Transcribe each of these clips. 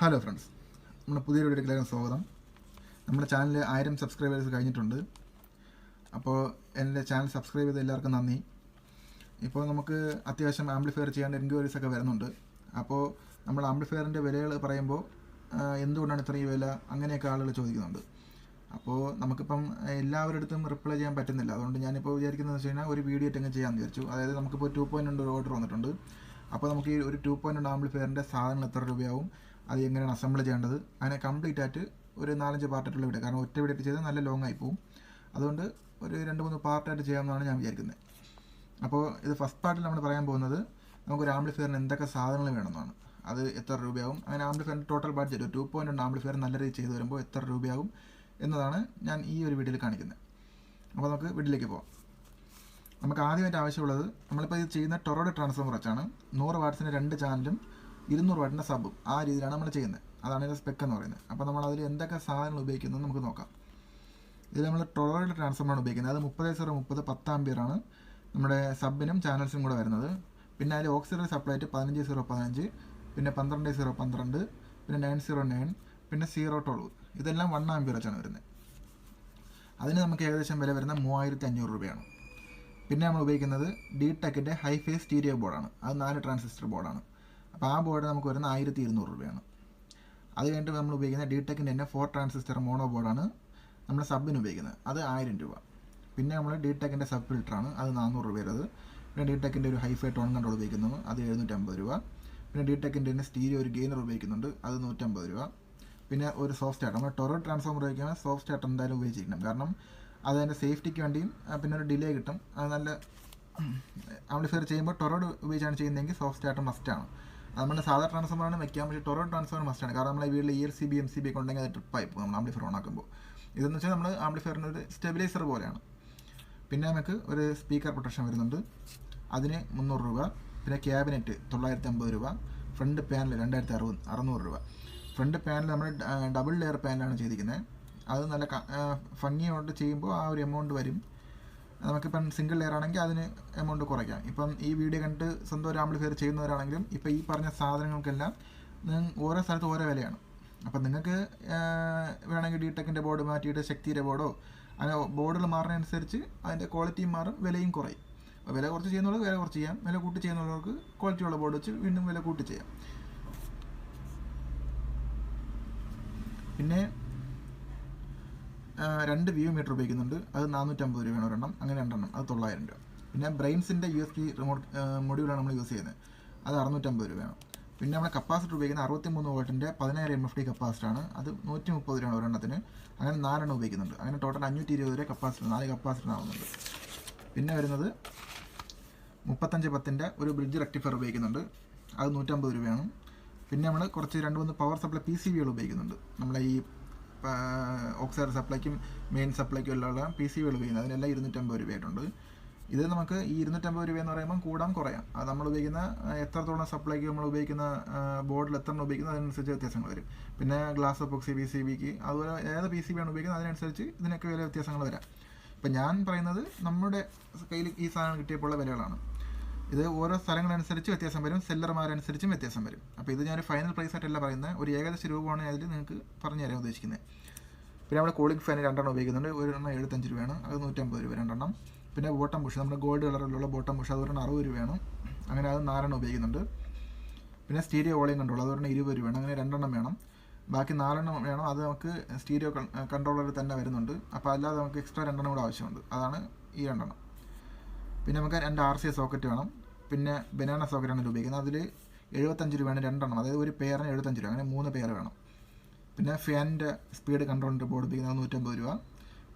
Hello friends, നമ്മുടെ പുതിയൊരു വീഡിയോയിലേക്ക് സ്വാഗതം. നമ്മുടെ ചാനൽ 1000 സബ്സ്ക്രൈബേഴ്സ് കഴിഞ്ഞിട്ടുണ്ട്. അപ്പോൾ എൻ്റെ ചാനൽ സബ്സ്ക്രൈബ് ചെയ്ത എല്ലാവർക്കും നന്ദി. ഇപ്പോൾ നമുക്ക് അത്യാവശ്യം ആംപ്ലിഫയർ ചെയ്യാൻ എൻക്വയറീസ് ഒക്കെ വരുന്നുണ്ട്. അപ്പോൾ നമ്മൾ ആംപ്ലിഫയറിൻ്റെ വിലകൾ പറയുമ്പോൾ എന്തുകൊണ്ടാണ് ഇത്രയും വില, അങ്ങനെയൊക്കെ ആളുകൾ ചോദിക്കുന്നുണ്ട്. അപ്പോൾ നമുക്കിപ്പം എല്ലാവരുടെ അടുത്തും റിപ്ലൈ ചെയ്യാൻ പറ്റുന്നില്ല. അതുകൊണ്ട് ഞാനിപ്പോൾ വിചാരിക്കുന്നത് വെച്ച് കഴിഞ്ഞാൽ ഒരു വീഡിയോ ഇട്ടെങ്കിൽ ചെയ്യാമെന്ന് വിചാരിച്ചു. അതായത് നമുക്കിപ്പോൾ 2.2 ഒരു ഓർഡർ വന്നിട്ടുണ്ട്. അപ്പോൾ നമുക്ക് ഈ ഒരു 2.2 ആംപ്ലിഫയറിൻ്റെ സാധനങ്ങൾ എത്ര രൂപയാവും, അത് എങ്ങനെയാണ് അസംബിൾ ചെയ്യേണ്ടത്, അങ്ങനെ കംപ്ലീറ്റ് ആയിട്ട് ഒരു 4-5 പാർട്ടായിട്ടുള്ള വീഡിയോ. കാരണം ഒറ്റ വീഡിയോ ചെയ്താൽ നല്ല ലോങ് ആയി പോകും. അതുകൊണ്ട് ഒരു 2-3 പാർട്ടായിട്ട് ചെയ്യാമെന്നാണ് ഞാൻ വിചാരിക്കുന്നത്. അപ്പോൾ ഇത് ഫസ്റ്റ് പാർട്ടിൽ നമ്മൾ പറയാൻ പോകുന്നത് നമുക്കൊരു ആംപ്ലിഫയറിന് എന്തൊക്കെ സാധനങ്ങൾ വേണമെന്നാണ്, അത് എത്ര രൂപയാവും, അങ്ങനെ ആംപ്ലിഫയറിൻ്റെ ടോട്ടൽ ബഡ്ജറ്റ് 2.2 ആംപ്ലിഫയർ നല്ല രീതിയിൽ ചെയ്ത് വരുമ്പോൾ എത്ര രൂപയാവും എന്നതാണ് ഞാൻ ഈ ഒരു വീഡിയോയിൽ കാണിക്കുന്നത്. അപ്പോൾ നമുക്ക് വീട്ടിലേക്ക് പോകാം. നമുക്ക് ആദ്യമായിട്ട് ആവശ്യമുള്ളത്, നമ്മളിപ്പോൾ ഇത് ചെയ്യുന്ന ടൊറോഡ് ട്രാൻസ്ഫോമർ വെച്ചാണ്. 100 വാട്ട്സിന് 2 ചാനലും 200 വാട്ടിൻ്റെ സബും, ആ രീതിയിലാണ് നമ്മൾ ചെയ്യുന്നത്. അതാണ് ഇതിൻ്റെ സ്പെക്ക് എന്ന് പറയുന്നത്. അപ്പോൾ നമ്മൾ അതിൽ എന്തൊക്കെ സാധനങ്ങൾ ഉപയോഗിക്കുന്നത് നമുക്ക് നോക്കാം. ഇതിൽ നമ്മൾ ടൊറോഡ് ട്രാൻസ്ഫോമറാണ് ഉപയോഗിക്കുന്നത്. അത് 30-30 10 ആമ്പിയറാണ് നമ്മുടെ സബിനും ചാനൽസിനും കൂടെ വരുന്നത്. പിന്നെ അതിൽ ഓക്സിലറി സപ്ലൈ ആയിട്ട് 15-0-15, പിന്നെ 12-0-12, പിന്നെ 9-0-9, പിന്നെ 0-12. ഇതെല്ലാം 1 ആമ്പിയർ വെച്ചാണ് വരുന്നത്. അതിന് നമുക്ക് ഏകദേശം വില വരുന്ന 3500 രൂപയാണ്. പിന്നെ നമ്മൾ ഉപയോഗിക്കുന്നത് ഡി-ടെക്കിൻ്റെ ഹൈ ഫേസ് സ്റ്റീരിയോ ബോർഡാണ്. അത് 4 ട്രാൻസിസ്റ്റർ ബോർഡാണ്. അപ്പോൾ ആ ബോർഡ് നമുക്ക് വരുന്ന 1200 രൂപയാണ്. അത് കഴിഞ്ഞിട്ട് നമ്മൾ ഉപയോഗിക്കുന്ന ഡി-ടെക്കിൻ്റെ തന്നെ 4 ട്രാൻസിസ്റ്റർ മോണോ ബോർഡാണ് നമ്മൾ സബിന് ഉപയോഗിക്കുന്നത്. അത് 1000 രൂപ. പിന്നെ നമ്മൾ ഡി-ടെക്കിൻ്റെ സബ് ഫിൽറ്ററാണ്, അത് 400 രൂപ വരുന്നത്. പിന്നെ ഡി-ടെക്കിൻ്റെ ഒരു ഹൈഫൈ ടോൺ കൺട്രോൾ ഉപയോഗിക്കുന്നു, അത് 750 രൂപ. പിന്നെ ഡി-ടെക്കിൻ്റെ തന്നെ സ്റ്റീരിയോ ഒരു ഗെയിനർ ഉപയോഗിക്കുന്നുണ്ട്, അത് 150 രൂപ. പിന്നെ ഒരു സോഫ്റ്റ് സ്റ്റാർട്ടർ, നമ്മൾ ടൊറോഡ് ട്രാൻസ്ഫോമർ ഉപയോഗിക്കുമ്പോൾ സോഫ്റ്റ് സ്റ്റാർട്ടർ എന്തായാലും ഉപയോഗിച്ചിരിക്കണം. കാരണം അത് അതിൻ്റെ സേഫ്റ്റിക്ക് വേണ്ടിയും പിന്നെ ഒരു ഡിലേ കിട്ടും. അത് നല്ല ആംപ്ലിഫയർ ചെയ്യുമ്പോൾ ടൊറോഡ് ഉപയോഗിച്ചാണ് ചെയ്യുന്നതെങ്കിൽ സോഫ്റ്റ് സ്റ്റാർട്ടർ മസ്റ്റാണ്. നമ്മുടെ സാധാ ട്രാൻസ്ഫോമറാണ് വയ്ക്കാം, പക്ഷേ ടൊറോഡ് ട്രാൻസ്ഫോമർ മസ്റ്റാണ്. കാരണം നമ്മളെ വീട്ടിൽ ELCB MCB ഒക്കെ ഉണ്ടെങ്കിൽ അത് ട്രിപ്പായി പോകും നമ്മൾ ആംപ്ലിഫയർ ഓണാക്കുമ്പോൾ. ഇതെന്ന് വെച്ചാൽ നമ്മൾ ആംപ്ലിഫയറിൻ്റെ ഒരു സ്റ്റെബിലൈസർ പോലെയാണ്. പിന്നെ നമുക്ക് ഒരു സ്പീക്കർ പ്രൊട്ടക്ഷൻ വരുന്നുണ്ട്, അതിന് 300 രൂപ. പിന്നെ ക്യാബിനറ്റ് 950 രൂപ. ഫ്രണ്ട് പാനൽ 2600 രൂപ. ഫ്രണ്ട് പാനൽ നമ്മൾ ഡബിൾ ലെയർ പാനലാണ് ചെയ്തിരിക്കുന്നത്. അത് നല്ല ഭംഗിയോട്ട് ചെയ്യുമ്പോൾ ആ ഒരു എമൗണ്ട് വരും. നമുക്കിപ്പം സിംഗിൾ ലെയർ ആണെങ്കിൽ അതിന് എമൗണ്ട് കുറയ്ക്കാം. ഇപ്പം ഈ വീഡിയോ കണ്ടിട്ട് സ്വന്തം ഒരു ആംപ്ലിഫയർ ചെയ്യുന്നവരാണെങ്കിലും ഇപ്പോൾ ഈ പറഞ്ഞ സാധനങ്ങൾക്കെല്ലാം ഓരോ സ്ഥലത്ത് ഓരോ വിലയാണ്. അപ്പം നിങ്ങൾക്ക് വേണമെങ്കിൽ ഡി-ടെക്കിൻ്റെ ബോർഡ് മാറ്റിയിട്ട് ശക്തിയുടെ ബോർഡോ, അങ്ങനെ ബോർഡുകൾ മാറുന്നതനുസരിച്ച് അതിൻ്റെ ക്വാളിറ്റിയും മാറും, വിലയും കുറയും. അപ്പോൾ വില കുറച്ച് ചെയ്യുന്നവർക്ക് വില കുറച്ച് ചെയ്യാം, വില കൂട്ടി ചെയ്യുന്നവർക്ക് ക്വാളിറ്റിയുള്ള ബോർഡ് വെച്ച് വീണ്ടും വില കൂട്ടി ചെയ്യാം. പിന്നെ 2 വ്യൂ മീറ്റർ ഉപയോഗിക്കുന്നുണ്ട്, അത് 450 രൂപയാണ് ഒരെണ്ണം, അങ്ങനെ 2 എണ്ണം, അത് 900 രൂപ. പിന്നെ ബ്രെയിൻസിൻ്റെ USB റിമോട്ട് മൊഡ്യൂളാണ് നമ്മൾ യൂസ് ചെയ്യുന്നത്, അത് 650 രൂപയാണ്. പിന്നെ നമ്മൾ കപ്പാസിറ്റർ ഉപയോഗിക്കുന്ന 63 വോൾട്ടിൻ്റെ 1000 MFD കപ്പാസിറ്ററാണ്, അത് 130 രൂപയാണ് ഒരെണ്ണത്തിന്, അങ്ങനെ 4 എണ്ണം ഉപയോഗിക്കുന്നുണ്ട്. അങ്ങനെ ടോട്ടൽ 520 രൂപ കപ്പാസിറ്റർ, 4 കപ്പാസിറ്റർ ആവുന്നുണ്ട്. പിന്നെ വരുന്നത് 3510 ഒരു ബ്രിഡ്ജ് റെക്ടിഫയർ ഉപയോഗിക്കുന്നുണ്ട്, അത് 150 രൂപയാണ്. പിന്നെ നമ്മൾ കുറച്ച് 2-3 പവർ സപ്ലൈ PCBകൾ ഉപയോഗിക്കുന്നുണ്ട്. നമ്മളെ ഈ ഓക്സിലറി സപ്ലൈക്കും മെയിൻ സപ്ലൈക്കും എല്ലാം PCBകൾ ഉപയോഗിക്കുന്നത്, അതിനെല്ലാം 250 രൂപയായിട്ടുണ്ട്. ഇത് നമുക്ക് ഈ 250 രൂപ എന്ന് പറയുമ്പോൾ കൂടാൻ കുറയാം. അത് നമ്മൾ ഉപയോഗിക്കുന്ന എത്രത്തോളം സപ്ലൈക്ക് നമ്മൾ ഉപയോഗിക്കുന്ന ബോർഡിൽ എത്ര ഉപയോഗിക്കുന്നത് അതിനനുസരിച്ച് വ്യത്യാസങ്ങൾ വരും. പിന്നെ ഗ്ലാസ് എപ്പോക്സി PCBക്ക്, അതുപോലെ ഏത് PCBയാണ് ഉപയോഗിക്കുന്നത് അതിനനുസരിച്ച് ഇതിനൊക്കെ വില വ്യത്യാസങ്ങൾ വരാം. ഇപ്പം ഞാൻ പറയുന്നത് നമ്മുടെ കയ്യിൽ ഈ സാധനം കിട്ടിയപ്പോഴുള്ള വിലകളാണ്. ഇത് ഓരോ സ്ഥലങ്ങളനുസരിച്ച് വ്യത്യാസം വരും, സെല്ലർമാരനുസരിച്ചും വ്യത്യാസം വരും. അപ്പോൾ ഇത് ഞാൻ ഫൈനൽ പ്രൈസ് ആയിട്ടല്ല പറയുന്നത്, ഒരു ഏകദേശ രൂപമാണ് അതിൽ നിങ്ങൾക്ക് പറഞ്ഞു തരാൻ ഉദ്ദേശിക്കുന്നത്. പിന്നെ നമ്മൾ കൂളിംഗ് ഫാൻ 2 എണ്ണം ഉപയോഗിക്കുന്നുണ്ട്, ഒരെണ്ണം 75 രൂപയാണ്, അത് 150 രൂപ 2 എണ്ണം. പിന്നെ ബോട്ടം പുഷ്, നമ്മുടെ ഗോൾഡ് കളറിലുള്ള ബോട്ടം പുഷ്, അത് 60 രൂപയാണ്, അങ്ങനെ അത് 4 എണ്ണം ഉപയോഗിക്കുന്നുണ്ട്. പിന്നെ സ്റ്റീരിയോ വോളിയം കൺട്രോൾ, അത് 20 രൂപയാണ്, അങ്ങനെ 2 എണ്ണം വേണം. ബാക്കി 4 എണ്ണം വേണം, അത് നമുക്ക് സ്റ്റീരിയോ കൺട്രോളറിൽ തന്നെ വരുന്നുണ്ട്. അപ്പോൾ അല്ലാതെ നമുക്ക് എക്സ്ട്രാ 2 എണ്ണം കൂടെ ആവശ്യമുണ്ട്, അതാണ് ഈ 2 എണ്ണം. പിന്നെ നമുക്ക് 2 RCA സോക്കറ്റ് വേണം. പിന്നെ ബനാന സോക്കറ്റാണ് ഇത് ഉപയോഗിക്കുന്നത്, അതിൽ 75 രൂപയാണ് 2 എണ്ണം, അതായത് ഒരു പെയറിന് 75 രൂപ, അങ്ങനെ 3 പെയർ വേണം. പിന്നെ ഫാനിൻ്റെ സ്പീഡ് കൺട്രോളിൻ്റെ ബോർഡ് ഉപയോഗിക്കുന്നത് 150 രൂപ.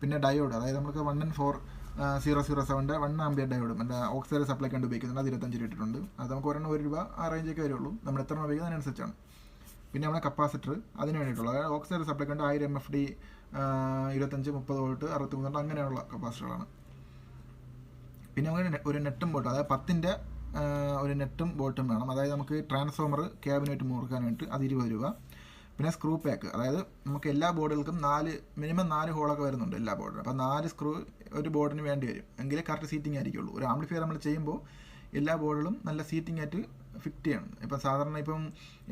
പിന്നെ ഡയോഡ്, അതായത് നമുക്ക് 1N4007 1 ആമ്പിയർ ഡയോഡും എൻ്റെ ഓക്സിലറി സപ്ലൈ കണ്ട് ഉപയോഗിക്കുന്നുണ്ട്, അത് 25 രൂപ ഇട്ടിട്ടുണ്ട്. അത് നമുക്ക് ഒരെണ്ണം 1 രൂപ ആ റേഞ്ചൊക്കെ വരുള്ളൂ, നമ്മൾ എത്ര ഉപയോഗിക്കുന്നത് അതിനനുസരിച്ചാണ്. പിന്നെ നമ്മുടെ കപ്പാസിറ്റർ അതിന് വേണ്ടിയിട്ടുള്ള, അതായത് ഓക്സിലറി സപ്ലൈ കണ്ട് 1000 MFD 25-30 വോൾട്ട് 63 അങ്ങനെയുള്ള കപ്പാസിറ്ററുകളാണ്. പിന്നെ നമുക്ക് ഒരു നെട്ടും ബോൾട്ടും, അതായത് 10-ൻ്റെ ഒരു നെട്ടും ബോൾട്ടും വേണം. അതായത് നമുക്ക് ട്രാൻസ്ഫോമർ ക്യാബിനറ്റ് മുറുക്കാൻ വേണ്ടിയിട്ട് അത് 20 രൂപ. പിന്നെ സ്ക്രൂ പാക്ക്, അതായത് നമുക്ക് എല്ലാ ബോർഡുകൾക്കും മിനിമം 4 ഹോളൊക്കെ വരുന്നുണ്ട് എല്ലാ ബോർഡിനും. അപ്പോൾ 4 സ്ക്രൂ ഒരു ബോർഡിന് വേണ്ടി വരും, എങ്കിലേ കറക്റ്റ് സീറ്റിംഗ് ആയിരിക്കുള്ളൂ. ഒരു ആംപ്ലിഫയർ നമ്മൾ ചെയ്യുമ്പോൾ എല്ലാ ബോർഡുകളും നല്ല സീറ്റിംഗ് ആയിട്ട് ഫിറ്റ് ചെയ്യണം. ഇപ്പം സാധാരണ ഇപ്പം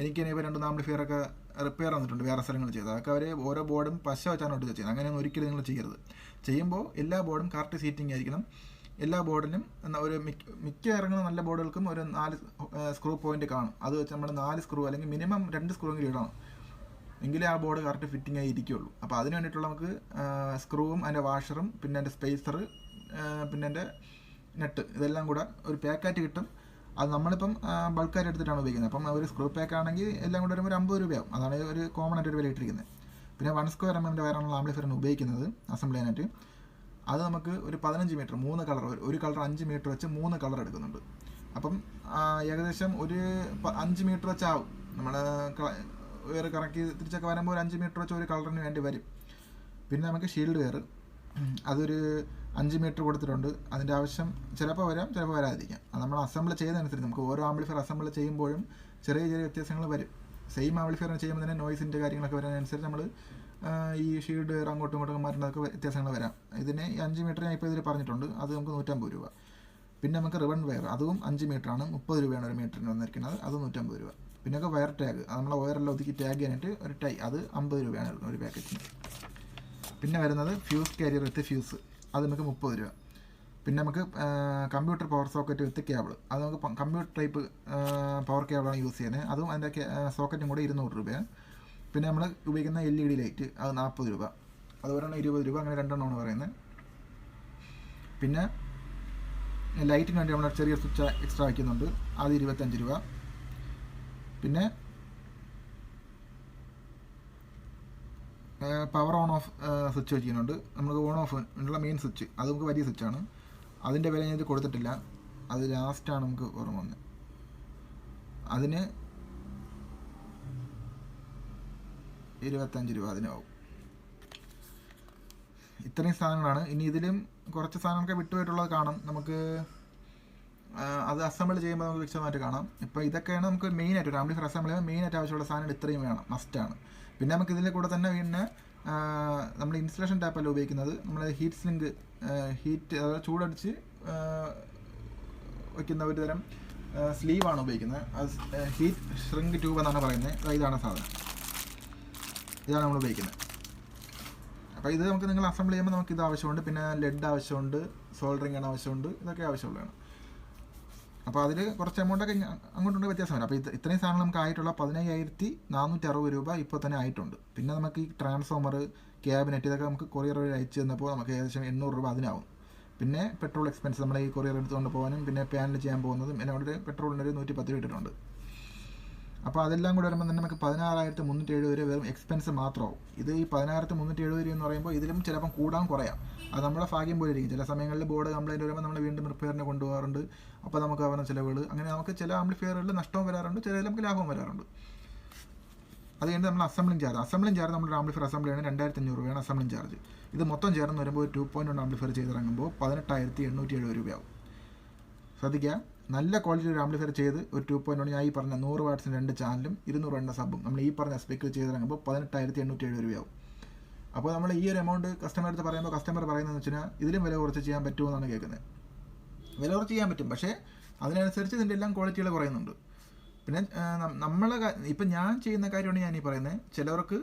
എനിക്ക് തന്നെ ഇപ്പോൾ 2 ആംപ്ലിഫയറൊക്കെ റിപ്പയർ വന്നിട്ടുണ്ട് വേറെ സ്ഥലങ്ങളിൽ ചെയ്ത്. അതൊക്കെ അവർ ഓരോ ബോർഡും പശ വെച്ചാണ് ഒട്ടിച്ച് ചെയ്യുന്നത്. അങ്ങനെയൊന്നും ഒരിക്കലും നിങ്ങൾ ചെയ്യരുത്. ചെയ്യുമ്പോൾ എല്ലാ ബോർഡും കറക്റ്റ് സീറ്റിംഗ് ആയിരിക്കണം. എല്ലാ ബോർഡിനും ഒരു മിക്ക ഇറങ്ങുന്ന നല്ല ബോർഡുകൾക്കും ഒരു 4 സ്ക്രൂ പോയിന്റ് കാണും. അത് വെച്ച് നമ്മൾ 4 സ്ക്രൂ അല്ലെങ്കിൽ മിനിമം 2 സ്ക്രൂ എങ്കിലും ഇടണം, എങ്കിലേ ആ ബോർഡ് കറക്റ്റ് ഫിറ്റിംഗ് ആയി ഇരിക്കുകയുള്ളൂ. അപ്പോൾ അതിന് വേണ്ടിയിട്ടുള്ള നമുക്ക് സ്ക്രൂവും അതിൻ്റെ വാഷറും പിന്നെ എൻ്റെ സ്പേസർ പിന്നെ എൻ്റെ നെറ്റ് ഇതെല്ലാം കൂടെ ഒരു പാക്കായിട്ട് കിട്ടും. അത് നമ്മളിപ്പം ബൾക്കായിട്ട് എടുത്തിട്ടാണ് ഉപയോഗിക്കുന്നത്. അപ്പം ഒരു സ്ക്രൂ പാക്ക് ആണെങ്കിൽ എല്ലാം കൂടെ വരുമ്പോൾ ഒരു 50 രൂപയാവും. അതാണ് ഒരു കോമൺ ആയിട്ട് ഒരു വില ഇട്ടിരിക്കുന്നത്. പിന്നെ 1 സ്ക്വയർ mm വയറാണുള്ള ആംപ്ലിഫയറാണ് ഉപയോഗിക്കുന്നത് അസംബ്ലി ചെയ്യാനായിട്ട്. അത് നമുക്ക് ഒരു 15 മീറ്റർ 3 കളർ, ഒരു കളർ 5 മീറ്റർ വെച്ച് 3 കളർ എടുക്കുന്നുണ്ട്. അപ്പം ഏകദേശം ഒരു 5 മീറ്റർ വെച്ചാവും. നമ്മൾ വേറെ കറക്കി തിരിച്ചൊക്കെ വരുമ്പോൾ ഒരു 5 മീറ്റർ വെച്ച് ഒരു കളറിന് വേണ്ടി വരും. പിന്നെ നമുക്ക് ഷീൽഡ് വെയർ അതൊരു 5 മീറ്റർ കൊടുത്തിട്ടുണ്ട്. അതിൻ്റെ ആവശ്യം ചിലപ്പോൾ വരാം, ചിലപ്പോൾ വരാതിരിക്കാം. അത് നമ്മൾ അസംബിൾ ചെയ്യുന്നതനുസരിച്ച് നമുക്ക് ഓരോ ആംപ്ലിഫയർ അസംബിൾ ചെയ്യുമ്പോഴും ചെറിയ ചെറിയ വ്യത്യാസങ്ങൾ വരും. സെയിം ആംപ്ലിഫയർ ചെയ്യുമ്പോൾ തന്നെ നോയ്സിൻ്റെ കാര്യങ്ങളൊക്കെ വരുന്നതനുസരിച്ച് നമ്മൾ ഈ ഷീൽഡ് വെയർ അങ്ങോട്ടും ഇങ്ങോട്ടും മാറ്റുന്നതൊക്കെ വ്യത്യാസങ്ങൾ വരാം. ഇതിന് 5 മീറ്റർ ഞാൻ ഇപ്പോൾ ഇതിൽ പറഞ്ഞിട്ടുണ്ട്. അത് നമുക്ക് 150 രൂപ. പിന്നെ നമുക്ക് റിബൺ വെയർ അതും 5 മീറ്ററാണ്, 30 രൂപയാണ് ഒരു മീറ്ററിന് വന്നിരിക്കുന്നത്. അത് 150 രൂപ. പിന്നെ ഒക്കെ വയർ ടാഗ്, അത് നമ്മൾ വയറെല്ലാം ഒതുക്കി ടാഗ് ചെയ്യാനായിട്ട് ഒരു ടൈ, അത് 50 രൂപയാണ് ഒരു പാക്കറ്റിന്. പിന്നെ വരുന്നത് ഫ്യൂസ് കാരിയർ വിത്ത് ഫ്യൂസ്, അത് നമുക്ക് 30 രൂപ. പിന്നെ നമുക്ക് കമ്പ്യൂട്ടർ പവർ സോക്കറ്റ് വിത്ത് കേബിൾ, അത് നമുക്ക് കമ്പ്യൂട്ടർ ടൈപ്പ് പവർ കേബിളാണ് യൂസ് ചെയ്യുന്നത്. അതും അതിൻ്റെ സോക്കറ്റും കൂടെ 200 രൂപയാണ്. പിന്നെ നമ്മൾ ഉപയോഗിക്കുന്ന LED ലൈറ്റ് അത് 40 രൂപ. അത് ഒരെണ്ണം 20 രൂപ, അങ്ങനെ 2 എണ്ണമാണ് പറയുന്നത്. പിന്നെ ലൈറ്റിന് വേണ്ടി നമ്മൾ ചെറിയ സ്വിച്ച് എക്സ്ട്രാ വയ്ക്കുന്നുണ്ട്, അത് 25 രൂപ. പിന്നെ പവർ ഓൺ ഓഫ് സ്വിച്ച് വയ്ക്കുന്നുണ്ട്. നമുക്ക് ഓൺ ഓഫ് ഉള്ള മെയിൻ സ്വിച്ച്, അത് നമുക്ക് വലിയ സ്വിച്ചാണ്. അതിൻ്റെ വില ഞാൻ ഇത് കൊടുത്തിട്ടില്ല, അത് ലാസ്റ്റാണ് നമുക്ക് ഓർമ്മ വന്നത്. അതിന് 25 രൂപ അതിനാവും. ഇത്രയും സാധനങ്ങളാണ്. ഇനി ഇതിലും കുറച്ച് സാധനങ്ങളൊക്കെ വിട്ടുപോയിട്ടുള്ളത് കാണും. നമുക്ക് അത് അസംബിൾ ചെയ്യുമ്പോൾ നമുക്ക് വിശദമായിട്ട് കാണാം. ഇപ്പോൾ ഇതൊക്കെയാണ് നമുക്ക് മെയിനായിട്ട് ഒരു ആംപ്ലിഫയർ അസംബിൾ ചെയ്യുമ്പോൾ മെയിനായിട്ട് ആവശ്യമുള്ള സാധനങ്ങൾ ഇത്രയും വേണം, മസ്റ്റാണ്. പിന്നെ നമുക്ക് ഇതിൻ്റെ കൂടെ തന്നെ പിന്നെ നമ്മൾ ഇൻസ്റ്റലേഷൻ ടാപ്പല്ല ഉപയോഗിക്കുന്നത്. നമ്മൾ ഹീറ്റ് സ്ലിങ്ക്, ഹീറ്റ് അതായത് ചൂടടിച്ച് വയ്ക്കുന്ന ഒരു തരം സ്ലീവാണ് ഉപയോഗിക്കുന്നത്. അത് ഹീറ്റ് ഷ്രിങ്ക് ട്യൂബ് എന്നാണ് പറയുന്നത്. ഇതാണ് സാധനം, ഇതാണ് നമ്മൾ ഉപയോഗിക്കുന്നത്. അപ്പോൾ ഇത് നമുക്ക് നിങ്ങൾ അസംബിൾ ചെയ്യുമ്പോൾ നമുക്ക് ഇത് ആവശ്യമുണ്ട്. പിന്നെ ലെഡ് ആവശ്യമുണ്ട്, സോൾഡറിങ് ആണ് ആവശ്യമുണ്ട്, ഇതൊക്കെ ആവശ്യമുള്ളതാണ്. അപ്പോൾ അതിൽ കുറച്ച് എമൗണ്ടൊക്കെ അങ്ങോട്ടുണ്ട് വ്യത്യാസം വരും. അപ്പോൾ ഇത്രയും സാധനം നമുക്ക് ആയിട്ടുള്ള 15,460 രൂപ ഇപ്പോൾ തന്നെ ആയിട്ടുണ്ട്. പിന്നെ നമുക്ക് ഈ ട്രാൻസ്ഫോമർ, ക്യാബിനറ്റ് ഇതൊക്കെ നമുക്ക് കൊറിയർ വഴി അയച്ചു തന്നപ്പോൾ നമുക്ക് ഏകദേശം 800 രൂപ അതിനാവും. പിന്നെ പെട്രോൾ എക്സ്പെൻസ്, നമ്മൾ ഈ കൊറിയർ എടുത്തുകൊണ്ട് പോകാനും പിന്നെ പാനൽ ചെയ്യാൻ പോകുന്നതും എന്നോട് പെട്രോളിനൊരു 110 രൂപ ഇട്ടിട്ടുണ്ട്. അപ്പോൾ അതെല്ലാം കൂടെ വരുമ്പോൾ തന്നെ നമുക്ക് 16,370 രൂപ വെറും എക്സ്പെൻസ് മാത്രമാവും. ഇത് ഈ 16,370 രൂപ എന്ന് പറയുമ്പോൾ ഇതിലും ചിലപ്പം കൂടാൻ കുറയാം. അത് നമ്മുടെ ഭാഗ്യം പോലെ ഇരിക്കും. ചില സമയങ്ങളിൽ ബോർഡ് കംപ്ലയിൻറ്റ് വരുമ്പോൾ നമ്മൾ വീണ്ടും റിപ്പയറിന് കൊണ്ടുപോകാറുണ്ട്. അപ്പോൾ നമുക്ക് ആവുന്ന ചിലവുകൾ, അങ്ങനെ നമുക്ക് ചില ആംപ്ലിഫയറുകളിൽ നഷ്ടവും വരാറുണ്ട്, ചില നമുക്ക് ലാഭവും വരാറുണ്ട്. അത് കഴിഞ്ഞ് നമ്മൾ അസംബ്ലിംഗ് ചാർജ് നമ്മുടെ ആംപ്ലിഫയർ അസംബിൾ ചെയ്യണം 2,500 രൂപയാണ് അസംബ്ലിംഗ് ചാർജ്. ഇത് മൊത്തം ചേർന്ന് വരുമ്പോൾ 2.1 ആംപ്ലിഫയർ ചെയ്തിറങ്ങുമ്പോൾ 18,870 രൂപയാവും. ശ്രദ്ധിക്കുക, നല്ല ക്വാളിറ്റി ഒരു ആംപ്ലിഫയർ ചെയ്ത് ഒരു 2.1 ഞാൻ ഈ പറഞ്ഞ 100 വാട്ട്സിന് 2 ചാനലും 200 വാട്ടിൻ്റെ സബും നമ്മൾ ഈ പറഞ്ഞ സ്പീക്കർ ചെയ്തിറങ്ങുമ്പോൾ 18,870 രൂപയാവും. അപ്പോൾ നമ്മൾ ഈ ഒരു എമൗണ്ട് കസ്റ്റമർ അടുത്ത് പറയുമ്പോൾ കസ്റ്റമർ പറയുന്നതെന്ന് വെച്ചാൽ ഇതിലും വില കുറച്ച് ചെയ്യാൻ പറ്റുമെന്നാണ് കേൾക്കുന്നത്. വില കുറച്ച് ചെയ്യാൻ പറ്റും, പക്ഷേ അതിനനുസരിച്ച് ഇതിൻ്റെ എല്ലാം ക്വാളിറ്റികൾ കുറയുന്നുണ്ട്. പിന്നെ ഇപ്പം ഞാൻ ചെയ്യുന്ന കാര്യമാണ് ഞാൻ ഈ പറയുന്നത്. ചിലവർക്ക്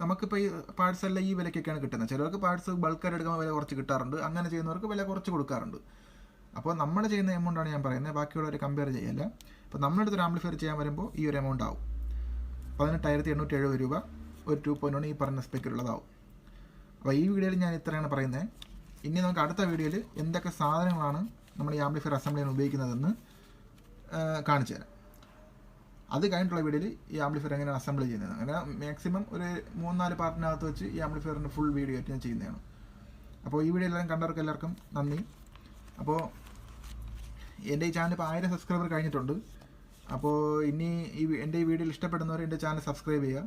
നമുക്കിപ്പോൾ ഈ പാർട്സ് എല്ലാം ഈ വിലയ്ക്കൊക്കെയാണ് കിട്ടുന്നത്. ചിലവർക്ക് പാർട്സ് ബൾക്കായിട്ട് എടുക്കുമ്പോൾ വില കുറച്ച് കിട്ടാറുണ്ട്. അങ്ങനെ ചെയ്യുന്നവർക്ക് വില കുറച്ച് കൊടുക്കാറുണ്ട്. അപ്പോൾ നമ്മൾ ചെയ്യുന്ന എമൗണ്ടാണ് ഞാൻ പറയുന്നത്, ബാക്കിയുള്ളവർ കമ്പയർ ചെയ്യല്ല. അപ്പോൾ നമ്മളെടുത്ത് ഒരു ആംപ്ലിഫയർ ചെയ്യാൻ വരുമ്പോൾ ഈ ഒരു എമൗണ്ട് ആവും, 18,870 രൂപ. ഒരു 2.1 ഈ പറഞ്ഞ സ്പെക്കിലുള്ളതാവും. അപ്പോൾ ഈ വീഡിയോയിൽ ഞാൻ ഇത്രയാണ് പറയുന്നത്. ഇനി നമുക്ക് അടുത്ത വീഡിയോയിൽ എന്തൊക്കെ സാധനങ്ങളാണ് നമ്മൾ ഈ ആംപ്ലിഫയർ അസംബിൾ ചെയ്യാൻ ഉപയോഗിക്കുന്നതെന്ന് കാണിച്ചു തരാം. അത് കഴിഞ്ഞിട്ടുള്ള വീഡിയോയിൽ ഈ ആംപ്ലിഫയർ എങ്ങനെയാണ് അസംബിൾ ചെയ്യുന്നത്, അങ്ങനെ മാക്സിമം ഒരു 3-4 പാർട്ടിനകത്ത് വെച്ച് ഈ ആംപ്ലിഫയറിൻ്റെ ഫുൾ വീഡിയോ ആയിട്ട് ഞാൻ ചെയ്യുന്നതാണ്. അപ്പോൾ ഈ വീഡിയോ എല്ലാം കണ്ടവർക്ക് എല്ലാവർക്കും നന്ദി. അപ്പോൾ എൻ്റെ ഈ ചാനൽ ഇപ്പോൾ 1000 സബ്സ്ക്രൈബർ കഴിഞ്ഞിട്ടുണ്ട്. അപ്പോൾ ഇനി എൻ്റെ ഈ വീഡിയോയിൽ ഇഷ്ടപ്പെടുന്നവർ എൻ്റെ ചാനൽ സബ്സ്ക്രൈബ് ചെയ്യുക,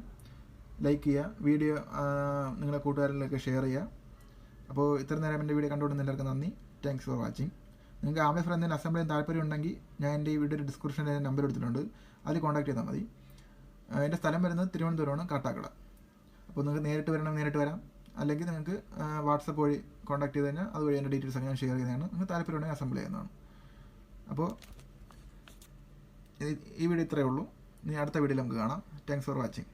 ലൈക്ക് ചെയ്യുക, വീഡിയോ നിങ്ങളുടെ കൂട്ടുകാരിലൊക്കെ ഷെയർ ചെയ്യുക. അപ്പോൾ ഇത്ര നേരം എൻ്റെ വീഡിയോ കണ്ടുകൊണ്ടുവന്ന എല്ലാവർക്കും നന്ദി. Thanks for watching. നിങ്ങൾക്ക് ആംപ്ലിഫയർ എന്തെങ്കിലും അസംബിൾ ചെയ്യാൻ താല്പര്യം ഉണ്ടെങ്കിൽ ഞാൻ എൻ്റെ ഈ വീഡിയോയുടെ ഡിസ്ക്രിപ്ഷനിൽ നമ്പർ എടുത്തിട്ടുണ്ട്, അതിൽ കോൺടാക്ട് ചെയ്താൽ മതി. എൻ്റെ സ്ഥലം വരുന്നത് തിരുവനന്തപുരമാണ്, കാട്ടാക്കട. അപ്പോൾ നിങ്ങൾക്ക് നേരിട്ട് വരണം, നേരിട്ട് വരാം. അല്ലെങ്കിൽ നിങ്ങൾക്ക് വാട്സപ്പ് വഴി കോൺടാക്ട് ചെയ്ത് കഴിഞ്ഞാൽ അതുവഴി എൻ്റെ ഡീറ്റെയിൽസ് ഒക്കെ ഞാൻ ഷെയർ ചെയ്യുന്നതാണ്. നിങ്ങൾക്ക് താല്പര്യം ഉണ്ടെങ്കിൽ അസംബിൾ ചെയ്യുന്നതാണ്. അപ്പോൾ ഈ വീഡിയോ ഇത്രയേ ഉള്ളൂ. ഇനി അടുത്ത വീഡിയോയിൽ നമുക്ക് കാണാം. Thanks for watching.